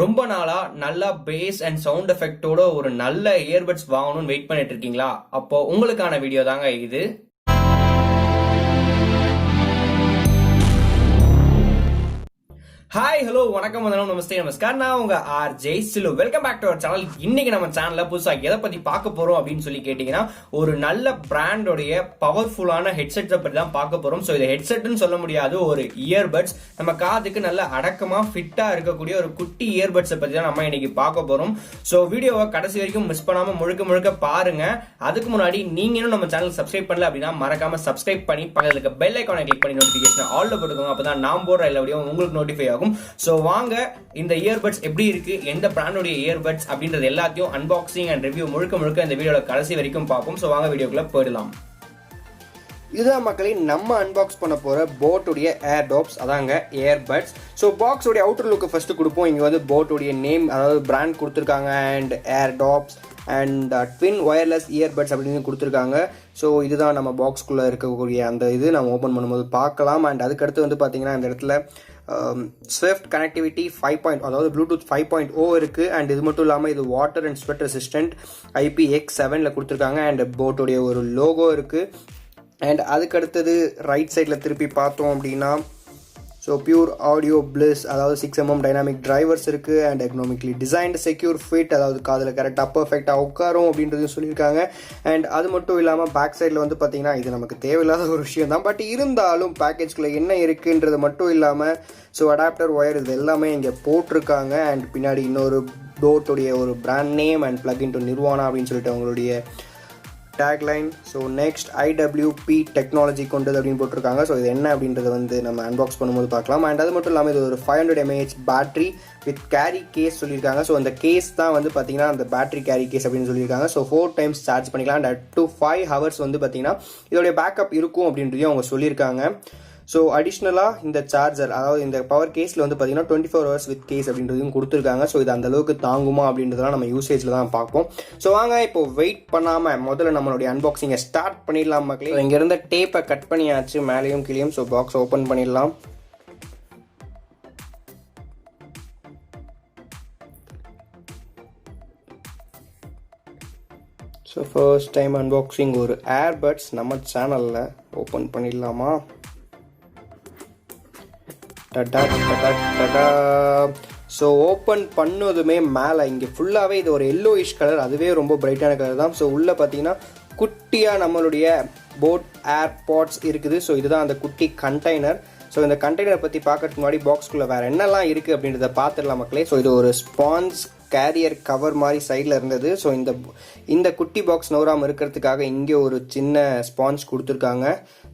ரொம்ப நாளா நல்ல பேஸ் அண்ட் சவுண்ட் எஃபெக்டோட ஒரு நல்ல இயர்பட்ஸ் வாங்கணும்னு வெயிட் பண்ணிட்டு இருக்கீங்களா? அப்போ உங்களுக்கான வீடியோ தாங்க இது. ஹாய், ஹலோ, வணக்கம், வந்தனம், நமஸ்தே, நமஸ்கார். நான் உங்க RJ Chillu. Welcome back to our channel. இன்னைக்கு நம்ம சேனல்ல புதுசா எதை பத்தி பார்க்க போறோம் அப்படின்னு சொல்லி கேட்டீங்கன்னா, ஒரு நல்ல பிராண்டோடைய பவர்ஃபுல்லான ஹெட்செட்டை பத்தி தான் பார்க்க போறோம். ஸோ இது ஹெட்செட்னு சொல்ல முடியாது, ஒரு இயர்பட்ஸ். நம்ம காதுக்கு நல்ல அடக்கமா ஃபிட்டா இருக்கக்கூடிய ஒரு குட்டி இயர்பட்ஸை பத்தி தான் நம்ம இன்னைக்கு பார்க்க போறோம். ஸோ வீடியோவை கடைசி வரைக்கும் மிஸ் பண்ணாம முழுக்க பாருங்க. அதுக்கு முன்னாடி நீங்க இன்னும் நம்ம சேனல் சப்ஸ்கிரைப் பண்ணல அப்படின்னா மறக்காம சப்ஸ்கிரைப் பண்ணி பக்கத்துல இருக்க பெல் ஐகானை கிளிக் பண்ணி நோட்டிபிகேஷன் ஆல்ல போட்டுக்கோங்க. அப்பதான் நான் போடுற எல்லா வீடியோ உங்களுக்கு நோட்டிஃபை ஆகும். சோ வாங்க இந்த இயர்பட்ஸ் எப்படி இருக்கு, எந்த பிராண்டோட இயர்பட்ஸ் அப்படின்றது எல்லாத்தையும் அன்பாக்சிங் அண்ட் ரிவ்யூ முழுக்க இந்த வீடியோல கடைசி வரைக்கும் பார்ப்போம். சோ வாங்க வீடியோக்குள்ள போயிடலாம். இதுதான் மக்களே நம்ம அன்பாக்ஸ் பண்ண போற போட்டுடைய ஏர்டாப்ஸ், அதாங்க இயர்பட்ஸ். ஸோ பாக்ஸோடைய அவுட்டர் லுக்கு ஃபர்ஸ்ட் கொடுப்போம். இங்க வந்து போட்டுடைய நேம், அதாவது பிராண்ட் கொடுத்துருக்காங்க, and Airdopes and twin wireless earbuds அப்படின்னு கொடுத்துருக்காங்க. ஸோ இதுதான் நம்ம பாக்ஸ்குள்ளே இருக்கக்கூடிய அந்த இது நம்ம ஓப்பன் பண்ணும்போது பார்க்கலாம். அண்ட் அதுக்கடுத்து வந்து பார்த்தீங்கன்னா இந்த இடத்துல ஸ்விஃப்ட் கனெக்டிவிட்டி 5. அதாவது ப்ளூடூத் 5.0 இருக்குது. அண்ட் இது மட்டும் இல்லாமல் இது water and sweat resistant IPX7 கொடுத்துருக்காங்க. அண்ட் போட்டுடைய ஒரு லோகோ இருக்குது. அண்ட் அதுக்கடுத்தது ரைட் சைடில் திருப்பி பார்த்தோம் அப்படின்னா ஸோ பியூர் ஆடியோ பிளிஸ், அதாவது 6mm டைனாமிக் டிரைவர்ஸ் இருக்குது. And economically designed secure fit, அதாவது காதில் கரெக்டாக பர்ஃபெக்டாக உட்காரும் அப்படின்றதையும் சொல்லியிருக்காங்க. அண்ட் அது மட்டும் இல்லாமல் பேக் சைடில் வந்து பார்த்தீங்கன்னா இது நமக்கு தேவையில்லாத ஒரு விஷயம் தான், பட் இருந்தாலும் பேக்கேஜ்குள்ளே என்ன இருக்குன்றது மட்டும் இல்லாமல் ஸோ அடாப்டர் ஒயர் இது எல்லாமே இங்கே போட்டிருக்காங்க. அண்ட் பின்னாடி இன்னொரு போட்டுடைய ஒரு brand name and plug into nirvana அப்படின்னு சொல்லிட்டு அவங்களுடைய tagline. So next IWP technology கொண்டது அப்படின்னு போட்டிருக்காங்க. ஸோ இது என்ன அப்படின்றத வந்து நம்ம அன்பாக்ஸ் பண்ணும்போது பார்க்கலாம். அண்ட் அது மட்டும் இல்லாமல் இது ஒரு 500 mAh battery with carry case சொல்லியிருக்காங்க. ஸோ அந்த கேஸ் தான் வந்து பார்த்தீங்கன்னா அந்த பேட்டரி கேரி கேஸ் அப்படின்னு சொல்லியிருக்காங்க. ஸோ 4 times சார்ஜ் பண்ணிக்கலாம். அண்ட் up to 5 hours வந்து பார்த்தீங்கன்னா இதோடைய பேக்கப் இருக்கும் அப்படின்றதையும் அவங்க சொல்லியிருக்காங்க. ஸோ அடிஷ்னலாக இந்த சார்ஜர், அதாவது இந்த பவர் கேஸில் வந்து பார்த்தீங்கன்னா 24 hours வித் கேஸ் அப்படின்றதையும் கொடுத்துருக்காங்க. ஸோ இது அந்த அளவுக்கு தாங்குமா அப்படின்றதெல்லாம் நம்ம யூசேஜில் தான் பார்ப்போம். ஸோ வாங்க இப்போ வெயிட் பண்ணாமல் முதல்ல நம்மளுடைய அன்பாக்சிங்கை ஸ்டார்ட் பண்ணிடலாம் மக்களே. இங்கே இருந்த டேப்பை கட் பண்ணியாச்சு மேலேயும் கீழேயும். ஸோ பாக்ஸ் ஓப்பன் பண்ணிடலாம். ஸோ ஃபர்ஸ்ட் டைம் அன்பாக்சிங் ஒரு ஏர்பட்ஸ் நம்ம சேனலில் ஓப்பன் பண்ணிடலாமா? ஸோ ஓப்பன் பண்ணதுமே மேலே இங்கே ஃபுல்லாகவே இது ஒரு எல்லோயிஷ் கலர், அதுவே ரொம்ப பிரைட்டான கலர் தான். ஸோ உள்ளே பார்த்தீங்கன்னா குட்டியாக நம்மளுடைய போட் ஏர்பாட்ஸ் இருக்குது. ஸோ இதுதான் அந்த குட்டி கண்டெய்னர். ஸோ இந்த கண்டெய்னர் பற்றி பார்க்கறதுக்கு முன்னாடி பாக்ஸ்குள்ளே வேறு என்னெல்லாம் இருக்குது அப்படின்றத பார்த்துடலாம் மக்களே. ஸோ இது ஒரு ஸ்பான்ஸ் கேரியர் கவர் மாதிரி சைடில் இருந்தது. ஸோ இந்த குட்டி பாக்ஸ் நோராமல் இருக்கிறதுக்காக இங்கே ஒரு சின்ன ஸ்பான்ஸ் கொடுத்துருக்காங்க.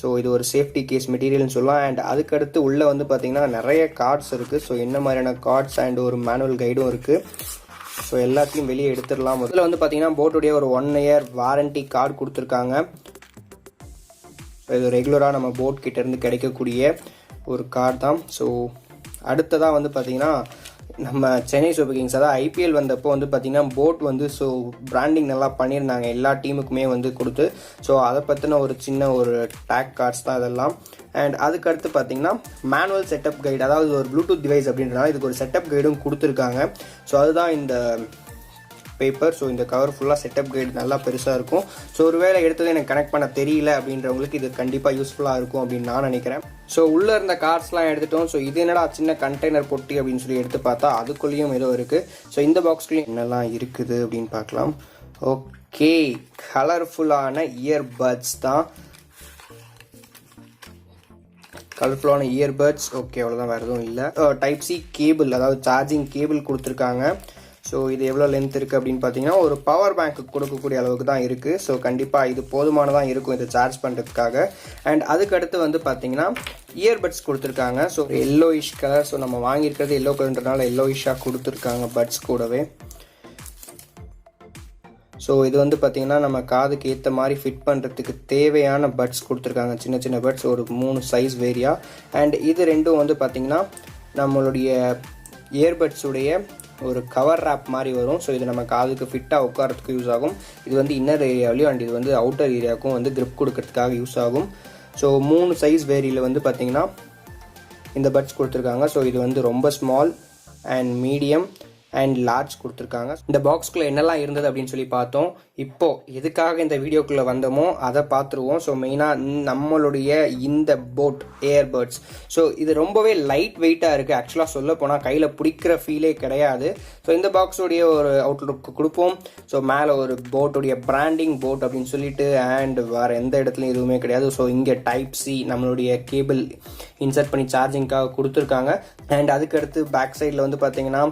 ஸோ இது ஒரு சேஃப்டி கேஸ் மெட்டீரியல்னு சொல்லலாம். அண்ட் அதுக்கடுத்து உள்ளே வந்து பார்த்தீங்கன்னா நிறைய கார்ட்ஸ் இருக்குது. ஸோ என்ன மாதிரியான கார்ட்ஸ் அண்ட் ஒரு மேனுவல் கைடும் இருக்குது. ஸோ எல்லாத்தையும் வெளியே எடுத்துடலாம். முதல்ல வந்து பார்த்தீங்கன்னா போட்டுடைய ஒரு 1 year வாரண்டி கார்டு கொடுத்துருக்காங்க. ஸோ இது ரெகுலராக நம்ம போட் கிட்டேருந்து கிடைக்கக்கூடிய ஒரு கார்டு தான். ஸோ அடுத்ததாக வந்து பார்த்தீங்கன்னா நம்ம சென்னை சூப்பர் கிங்ஸ், அதாவது IPL வந்தப்போ வந்து பார்த்தீங்கன்னா போட் வந்து ஸோ பிராண்டிங் நல்லா பண்ணியிருந்தாங்க எல்லா டீமுக்குமே வந்து கொடுத்து. ஸோ அதை பற்றின ஒரு சின்ன ஒரு டேக் கார்ட்ஸ் தான் இதெல்லாம். அண்ட் அதுக்கடுத்து பார்த்தீங்கன்னா மேனுவல் செட்டப் கைடு, அதாவது ஒரு ப்ளூடூத் டிவைஸ் அப்படின்றனால இதுக்கு ஒரு செட்டப் கைடும் கொடுத்துருக்காங்க. ஸோ அதுதான் இந்த பேப்பர். ஸோ இந்த கவர் ஃபுல்லாக செட்டப் கைடு நல்லா பெருசாக இருக்கும். ஸோ ஒரு வேளை எடுத்தது எனக்கு கனெக்ட் பண்ண தெரியல அப்படின்றவங்களுக்கு இது கண்டிப்பாக யூஸ்ஃபுல்லாக இருக்கும் அப்படின்னு நான் நினைக்கிறேன். ஸோ உள்ளே இருந்த கார்ட்ஸ்லாம் எடுத்துட்டோம். ஸோ இது என்னடா சின்ன கண்டெய்னர் பொட்டி அப்படின்னு சொல்லி எடுத்து பார்த்தா அதுக்குள்ளேயும் ஏதோ இருக்குது. ஸோ இந்த பாக்ஸ்லேயும் என்னெல்லாம் இருக்குது அப்படின்னு பார்க்கலாம். ஓகே, கலர்ஃபுல்லான இயர்பட்ஸ் தான். கலர்ஃபுல்லான இயர்பட்ஸ். ஓகே, அவ்வளோதான், வேறு எதுவும் இல்லை. டைப் C கேபிள், அதாவது சார்ஜிங் கேபிள் கொடுத்துருக்காங்க. ஸோ இது எவ்வளோ லென்த் இருக்குது அப்படின்னு பார்த்தீங்கன்னா ஒரு பவர் பேங்க்கு கொடுக்கக்கூடிய அளவுக்கு தான் இருக்குது. ஸோ கண்டிப்பாக இது போதுமானதாக இருக்கும் இதை சார்ஜ் பண்ணுறதுக்காக. அண்ட் அதுக்கடுத்து வந்து பார்த்தீங்கன்னா இயர்பட்ஸ் கொடுத்துருக்காங்க. So yellowish colour. ஸோ நம்ம வாங்கியிருக்கிறது எல்லோ கலர்ன்றனால எல்லோயிஷாக கொடுத்துருக்காங்க பட்ஸ் கூடவே. ஸோ இது வந்து பார்த்தீங்கன்னா நம்ம காதுக்கு ஏற்ற மாதிரி ஃபிட் பண்ணுறதுக்கு தேவையான பட்ஸ் கொடுத்துருக்காங்க. சின்ன பட்ஸ் ஒரு 3 சைஸ் வேரியா. அண்ட் இது ரெண்டும் வந்து பார்த்தீங்கன்னா நம்மளுடைய இயர்பட்ஸுடைய ஒரு கவர் ரேப் மாதிரி வரும். ஸோ இது நம்ம காதுக்கு ஃபிட்டாக உட்காரத்துக்கு யூஸ் ஆகும். இது வந்து இன்னர் ஏரியாவிலையும் அண்ட் இது வந்து அவுட்டர் ஏரியாவுக்கும் வந்து கிரிப் கொடுக்கறதுக்காக யூஸ் ஆகும். ஸோ 3 சைஸ் வேரியில் வந்து பார்த்தீங்கன்னா இந்த பட்ஸ் கொடுத்துருக்காங்க. ஸோ இது வந்து ரொம்ப small and medium and large கொடுத்துருக்காங்க. இந்த பாக்ஸ்குள்ளே என்னெல்லாம் இருந்தது அப்படின்னு சொல்லி பார்த்தோம். இப்போ எதுக்காக இந்த வீடியோக்குள்ளே வந்தோமோ அதை பார்த்துருவோம். ஸோ மெயினாக நம்மளுடைய இந்த போட் ஏர்பட்ஸ். ஸோ இது ரொம்பவே லைட் வெயிட்டாக இருக்குது. ஆக்சுவலாக சொல்ல போனால் கையில் பிடிக்கிற ஃபீலே கிடையாது. ஸோ இந்த பாக்ஸோடைய ஒரு அவுட்லுக் கொடுப்போம். ஸோ மேலே ஒரு போட்டோடைய பிராண்டிங் போட் அப்படின்னு சொல்லிட்டு அண்ட் வேறு எந்த இடத்துலையும் எதுவுமே கிடையாது. ஸோ இங்கே டைப் சி நம்மளுடைய கேபிள் இன்சர்ட் பண்ணி சார்ஜிங்காக கொடுத்துருக்காங்க. அண்ட் அதுக்கடுத்து பேக் சைடில் வந்து பார்த்தீங்கன்னா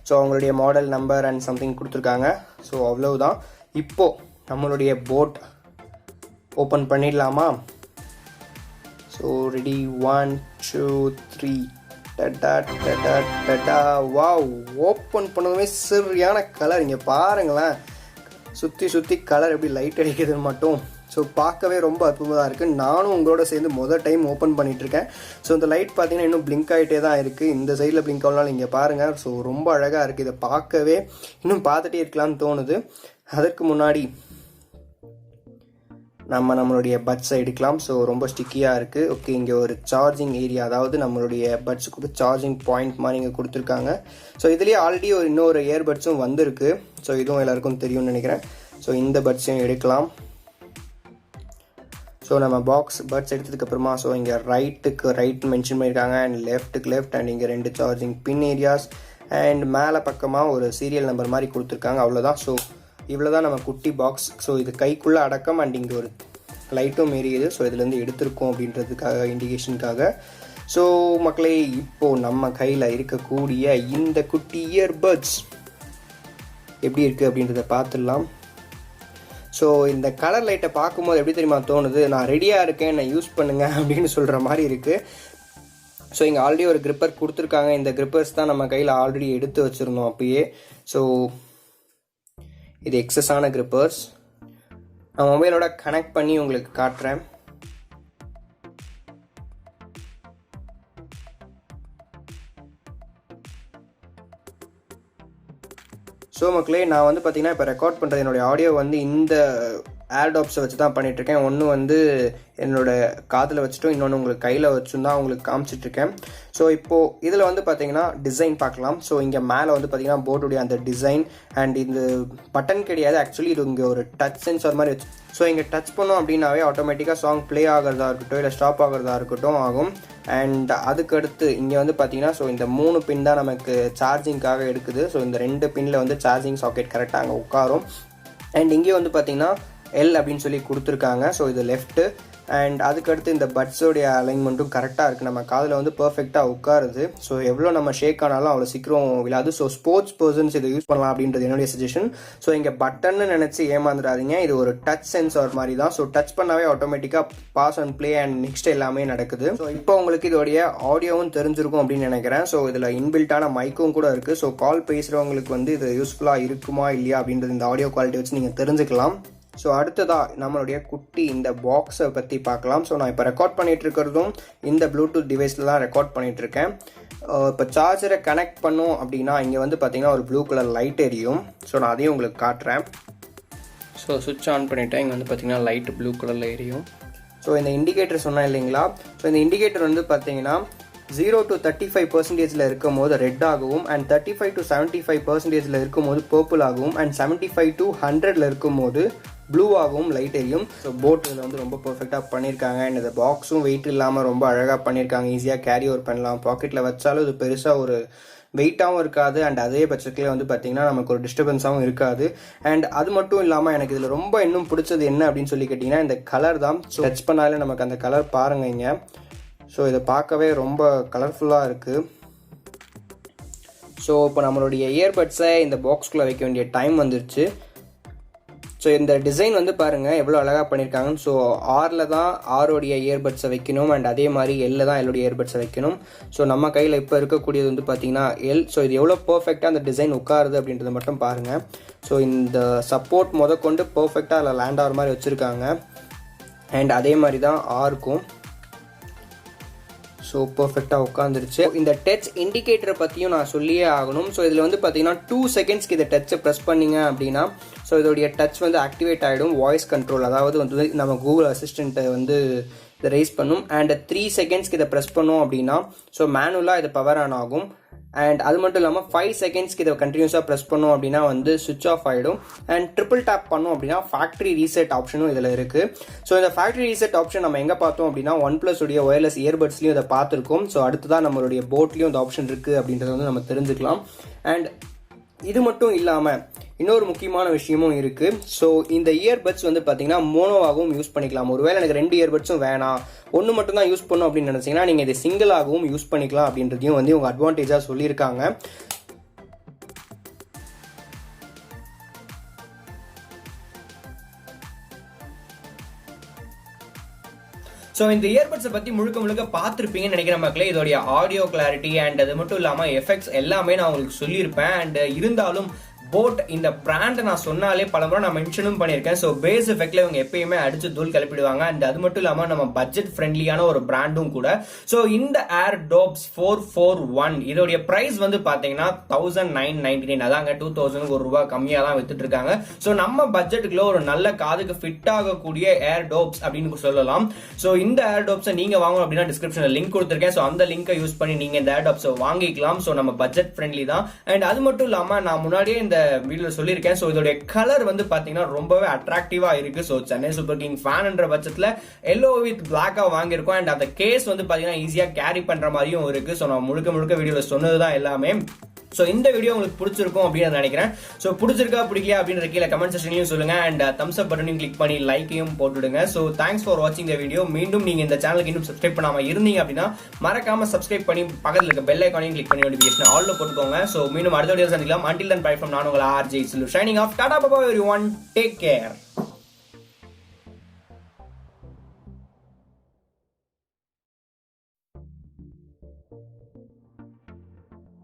ஸோ அவங்களுடைய மாடல் நம்பர் அண்ட் சம்திங் கொடுத்துருக்காங்க. ஸோ அவ்வளவுதான். இப்போது நம்மளுடைய போட் ஓப்பன் பண்ணிடலாமா? ஸோ ரெடி, 1 2 3 டடா டடா டடா. வாவ், ஓப்பன் பண்ணதுமே சரியான கலர். இங்கே பாருங்களேன், சுற்றி கலர் எப்படி லைட் அடிக்குதுன்னு மட்டும். ஸோ பார்க்கவே ரொம்ப அற்புதமாக இருக்குது. நானும் உங்களோட சேர்ந்து முதல் டைம் ஓப்பன் பண்ணிகிட்ருக்கேன். ஸோ இந்த லைட் பார்த்தீங்கன்னா இன்னும் பிளிங்க் ஆகிட்டே தான் இருக்குது. இந்த சைடில் பிளிங்க் ஆகலாம், இங்கே பாருங்கள். ஸோ ரொம்ப அழகாக இருக்குது. இதை பார்க்கவே இன்னும் பார்த்துட்டே இருக்கலாம்னு தோணுது. அதற்கு முன்னாடி நம்மளுடைய பட்ஸை எடுக்கலாம். ஸோ ரொம்ப ஸ்டிக்கியாக இருக்குது. ஓகே, இங்கே ஒரு சார்ஜிங் ஏரியா, அதாவது நம்மளுடைய பட்ஸுக்கு சார்ஜிங் பாயிண்ட் மாதிரி இங்கே கொடுத்துருக்காங்க. ஸோ இதுலேயே ஆல்ரெடி இன்னொரு இயர்பட்ஸும் வந்திருக்கு. ஸோ இதுவும் எல்லாருக்கும் தெரியும்னு நினைக்கிறேன். ஸோ இந்த பட்ஸையும் எடுக்கலாம். ஸோ நம்ம பட்ஸ் எடுத்ததுக்கப்புறமா ஸோ இங்கே ரைட்டுக்கு ரைட் மென்ஷன் பண்ணியிருக்காங்க அண்ட் லெஃப்ட்டுக்கு லெஃப்ட் அண்ட் இங்கே 2 சார்ஜிங் பின் ஏரியாஸ் அண்ட் மேலே பக்கமாக ஒரு சீரியல் நம்பர் மாதிரி கொடுத்துருக்காங்க. அவ்வளோதான். ஸோ இவ்வளோ தான் நம்ம குட்டி பாக்ஸ். ஸோ இது கைக்குள்ளே அடக்கம் அண்ட் இங்கே ஒரு லைட்டும் எரியுது. ஸோ இதுலேருந்து எடுத்திருக்கோம் அப்படின்றதுக்காக, இண்டிகேஷனுக்காக. ஸோ மக்களே, இப்போது நம்ம கையில் இருக்கக்கூடிய இந்த குட்டி இயர்பட்ஸ் எப்படி இருக்குது அப்படின்றத பார்த்துடலாம். ஸோ இந்த கலர் லைட்டை பார்க்கும்போது எப்படி தெரியுமா தோணுது, நான் ரெடியாக இருக்கேன், நான் யூஸ் பண்ணுங்க அப்படின்னு சொல்கிற மாதிரி இருக்குது. ஸோ இங்கே ஆல்ரெடி ஒரு கிரிப்பர் கொடுத்துருக்காங்க. இந்த கிரிப்பர்ஸ் தான் நம்ம கையில் ஆல்ரெடி எடுத்து வச்சுருந்தோம் அப்பயே. ஸோ இது எக்ஸஸான கிரிப்பர்ஸ். நான் மொபைலோட கனெக்ட் பண்ணி உங்களுக்கு காட்டுறேன். ஸோ மக்களே, நான் வந்து பார்த்தீங்கன்னா இப்போ ரெக்கார்ட் பண்ணுறது என்னுடைய ஆடியோ வந்து இந்த ஏர்டாப்ஸை வச்சு தான் பண்ணிகிட்ருக்கேன். ஒன்று வந்து என்னோடய காதில் வச்சுட்டும், இன்னொன்று உங்களுக்கு கையில் வச்சும் தான் உங்களுக்கு காமிச்சிட்ருக்கேன். ஸோ இப்போது இதில் வந்து பார்த்தீங்கன்னா டிசைன் பார்க்கலாம். ஸோ இங்கே மேலே வந்து பார்த்தீங்கன்னா போர்டுடைய அந்த டிசைன் அண்ட் இந்த பட்டன் கிடையாது. ஆக்சுவலி இது இங்கே ஒரு டச் சென்சார் மாதிரி வச்சு. ஸோ இங்கே டச் பண்ணோம் அப்படின்னாவே ஆட்டோமேட்டிக்காக சாங் ப்ளே ஆகிறதா இருக்கட்டும் இல்லை ஸ்டாப் ஆகிறதா இருக்கட்டும் ஆகும். அண்ட் அதுக்கடுத்து இங்கே வந்து பார்த்தீங்கன்னா ஸோ இந்த 3 பின் தான் நமக்கு சார்ஜிங்காக எடுக்குது. ஸோ இந்த 2 பின்னில் வந்து சார்ஜிங் சாக்கெட் கரெக்டாக அங்கே உட்காரும். அண்ட் இங்கே வந்து பார்த்தீங்கன்னா எல் அப்படின்னு சொல்லி கொடுத்துருக்காங்க. ஸோ இது லெஃப்ட்டு. அண்ட் அதுக்கடுத்து இந்த பட்ஸோடைய அலைன்மெண்ட்டும் கரெக்டாக இருக்குது. நம்ம காதில் வந்து பர்ஃபெக்டாக உட்காருது. ஸோ எவ்வளோ நம்ம ஷேக் ஆனாலும் அவ்வளோ சீக்கிரம் விழாது. ஸோ ஸ்போர்ட்ஸ் பர்சன்ஸ் இதை யூஸ் பண்ணலாம் அப்படின்றது என்னுடைய சஜஷன். ஸோ இங்கே பட்டன்னு நினச்சி ஏமாந்துடாதீங்க. இது ஒரு டச் சென்சார் மாதிரி தான். ஸோ டச் பண்ணாவே ஆட்டோமேட்டிக்காக pause and play and next எல்லாமே நடக்குது. ஸோ இப்போ உங்களுக்கு இதோடைய ஆடியோவும் தெரிஞ்சிருக்கும் அப்படின்னு நினைக்கிறேன். ஸோ இதில் இன்பில்ட்டான மைக்கும் கூட இருக்குது. ஸோ கால் பேசுகிறவங்களுக்கு வந்து இது யூஸ்ஃபுல்லாக இருக்குமா இல்லையா அப்படின்றது இந்த ஆடியோ குவாலிட்டி வச்சு நீங்கள் தெரிஞ்சுக்கலாம். ஸோ அடுத்ததாக நம்மளுடைய குட்டி இந்த பாக்ஸை பற்றி பார்க்கலாம். ஸோ நான் இப்போ ரெக்கார்ட் பண்ணிகிட்டு இருக்கிறதும் இந்த ப்ளூடூத் டிவைஸில் தான் ரெக்கார்ட் பண்ணிகிட்ருக்கேன். இப்போ சார்ஜரை கனெக்ட் பண்ணோம் அப்படின்னா இங்கே வந்து பார்த்திங்கன்னா ஒரு ப்ளூ கலர் லைட் எரியும். ஸோ நான் அதையும் உங்களுக்கு காட்டுறேன். ஸோ சுவிட்ச் ஆன் பண்ணிவிட்டேன். இங்கே வந்து பார்த்திங்கன்னா லைட்டு ப்ளூ கலரில் எரியும். ஸோ இந்த இண்டிகேட்டர் சொன்னேன் இல்லைங்களா. ஸோ இந்த இண்டிகேட்டர் வந்து பார்த்திங்கன்னா 0 to 35% இருக்கும் போது ரெட் ஆகவும் அண்ட் 35 to 75% இருக்கும் போது பர்பிள் ஆகவும் அண்ட் 75 to 100 இருக்கும் போது ப்ளூ ஆகவும் லைட் எரியும். ஸோ போட் இதில் வந்து ரொம்ப பர்ஃபெக்டாக பண்ணியிருக்காங்க. அண்ட் இந்த பாக்ஸும் வெயிட் இல்லாமல் ரொம்ப அழகாக பண்ணியிருக்காங்க. ஈஸியாக கேரி ஓவர் பண்ணலாம். பாக்கெட்டில் வச்சாலும் இது பெருசாக ஒரு வெயிட்டாகவும் இருக்காது அண்ட் அதே பட்சத்துலேயே வந்து பார்த்திங்கன்னா நமக்கு ஒரு டிஸ்டர்பன்ஸாகவும் இருக்காது. அண்ட் அது மட்டும் இல்லாமல் எனக்கு இதில் ரொம்ப இன்னும் பிடிச்சது என்ன அப்படின்னு சொல்லி கேட்டிங்கன்னா இந்த கலர் தான். ஸோ டச் பண்ணாலே நமக்கு அந்த கலர் பாருங்க இங்கே. ஸோ இதை பார்க்கவே ரொம்ப கலர்ஃபுல்லாக இருக்குது. ஸோ இப்போ நம்மளுடைய இயர்பட்ஸை இந்த பாக்ஸ்குள்ளே வைக்க வேண்டிய டைம் வந்துருச்சு. ஸோ இந்த டிசைன் வந்து பாருங்கள் எவ்வளோ அழகாக பண்ணியிருக்காங்கன்னு. ஸோ ஆரில் தான் ஆரோடைய இயர்பட்ஸை வைக்கணும் அண்ட் அதே மாதிரி எல்லில் தான் எல்லோடைய இயர்பட்ஸை வைக்கணும். ஸோ நம்ம கையில் இப்போ இருக்கக்கூடியது வந்து பார்த்திங்கன்னா எல். ஸோ இது எவ்வளோ பர்ஃபெக்டாக அந்த டிசைன் உட்காருது அப்படின்றத மட்டும் பாருங்கள். ஸோ இந்த சப்போர்ட் முதற்கொண்டு பர்ஃபெக்டாக அதில் லேண்ட் ஆகிற மாதிரி வச்சுருக்காங்க. அண்ட் அதே மாதிரி தான் ஆருக்கும். ஸோ பர்ஃபெக்டாக உட்காந்துருச்சு. இந்த டச் இண்டிகேட்டரை பற்றியும் நான் சொல்லியே ஆகணும். ஸோ இதில் வந்து பார்த்தீங்கன்னா 2 செகண்ட்ஸ்க்கு இதை டச்சை ப்ரெஸ் பண்ணிங்க அப்படின்னா ஸோ இதோடைய டச் வந்து ஆக்டிவேட் ஆகிடும். வாய்ஸ் கண்ட்ரோல், அதாவது வந்து நம்ம கூகுள் அசிஸ்டண்ட்டை வந்து இதை ரைஸ் பண்ணும். அண்ட் 3 செகண்ட்ஸ்க்கு இதை ப்ரெஸ் பண்ணோம் அப்படின்னா ஸோ மேனுவலாக இது பவர் ஆன் ஆகும். அண்ட் அது மட்டும் இல்லாமல் 5 செகண்ட்ஸ்க்கு இதை கண்டினியூஸாக ப்ரெஸ் பண்ணோம் அப்படின்னா வந்து சுவிச் ஆஃப் ஆகிடும். அண்ட் ட்ரிபிள் டேப் பண்ணோம் அப்படின்னா ஃபேக்ட்ரி ரீசெட் ஆப்ஷனும் இதில் இருக்குது. ஸோ இந்த ஃபேக்ட்ரி ரீசெட் ஆப்ஷன் நம்ம எங்கே பார்த்தோம் அப்படின்னா OnePlus உடைய ஒயர்லெஸ் இயர்பட்ஸ்லையும் இதை பார்த்துருக்கோம். ஸோ அடுத்ததான் நம்மளுடைய போட்லேயும் இந்த ஆப்ஷன் இருக்குது அப்படின்றத வந்து நம்ம தெரிஞ்சுக்கலாம். அண்ட் இது மட்டும் இல்லாமல் இன்னொரு முக்கியமான விஷயமும் இருக்குது. ஸோ இந்த இயர்பட்ஸ் வந்து பார்த்தீங்கன்னா மோனோவாகவும் யூஸ் பண்ணிக்கலாம். ஒருவேளை எனக்கு 2 இயர்பட்ஸும் வேணாம், ஒன்று மட்டும் தான் யூஸ் பண்ணும் அப்படின்னு நினச்சிங்கன்னா நீங்கள் இதை சிங்கிளாகவும் யூஸ் பண்ணிக்கலாம் அப்படின்றதையும் வந்து இவங்க அட்வான்டேஜாக சொல்லியிருக்காங்க. ஸோ இந்த இயர்பட்ஸை பற்றி முழுக்க பார்த்துருப்பீங்கன்னு நினைக்கிற மக்களே. இதோடைய ஆடியோ கிளாரிட்டி அண்ட் அது மட்டும் இல்லாமல் எஃபெக்ட்ஸ் எல்லாமே நான் உங்களுக்கு சொல்லியிருப்பேன். அண்ட் இருந்தாலும் போட் இந்த பிராண்டை நான் சொன்னாலே பலமுறை நான் மென்ஷனும் பண்ணியிருக்கேன். ஸோ பேஸ் எஃபெக்ட்ல இவங்க எப்பயுமே அடிச்சு தூள் கிளப்பிடுவாங்க. அண்ட் அது மட்டும் இல்லாமல் நம்ம பட்ஜெட் ஃப்ரெண்ட்லியான ஒரு பிராண்டும் கூட. ஸோ இந்த Airdopes 441 இதோடைய பிரைஸ் வந்து பார்த்தீங்கன்னா 1999, அதாங்க 2000 ஒரு ரூபா கம்மியாக தான் வித்துட்டு இருக்காங்க. ஸோ நம்ம பட்ஜெட்டுக்குள்ள ஒரு நல்ல காதுக்கு ஃபிட் ஆகக்கூடிய Airdopes அப்படின்னு சொல்லலாம். ஸோ இந்த Airdopes நீங்க வாங்கணும் அப்படின்னா டிஸ்கிரிப்ஷன்ல லிங்க் கொடுத்துருக்கேன். ஸோ அந்த லிங்கை யூஸ் பண்ணி நீங்க இந்த Airdopes வாங்கிக்கலாம். ஸோ நம்ம பட்ஜெட் ஃப்ரெண்ட்லி தான். அண்ட் அது மட்டும் இல்லாமல் நான் முன்னாடியே இந்த வீடியோல சொல்லியிருக்கேன். ஸோ இதோட கலர் வந்து பாத்தீங்கன்னா ரொம்பவே அட்ராக்டிவா இருக்கு. ஸோ சென்னை சூப்பர் கிங் ஃபேன்ன்ற பட்சத்துல எல்லோ வித் பிளாக்கா வாங்கியிருக்கோம். அண்ட் அந்த கேஸ் வந்து பாத்தீங்கன்னா ஈஸியா கேரி பண்ற மாதிரியும் இருக்கு. ஸோ நான் முழுக்க வீடியோல சொன்னதுதான் எல்லாமே. ஸோ இந்த வீடியோ உங்களுக்கு பிடிச்சிருக்கும் அப்படின்னு நினைக்கிறேன். ஸோ பிடிச்சிருக்கா பிடிக்கலையா அப்படின்ற கீழே கமெண்ட் செக்ஷன்லையும் சொல்லுங்க. அண்ட் தம்ஸ் அப் பட்டனையும் கிளிக் பண்ணி லைக்கையும் போட்டுடுங்க. ஸோ தேங்க்ஸ் ஃபார் வாட்சிங் த வீடியோ. மீண்டும் நீங்க இந்த சேனலுக்கு இன்னும் சப்ஸ்கிரைப் பண்ணாம இருந்தீங்க அப்படின்னா மறக்காம சப்ஸ்கிரைப் பண்ணி பக்கத்தில் இருக்க பெல் ஐக்கானையும் கிளிக் பண்ணி நோட்டிஃபிகேஷன் ஆல்ல போட்டுக்கோங்க. ஸோ மீண்டும் அடுத்த வீடியோ சந்திக்கலாம். Until then, bye from நான் உங்கள் RJ SILLU signing off. Tata bye bye everyone. Take care.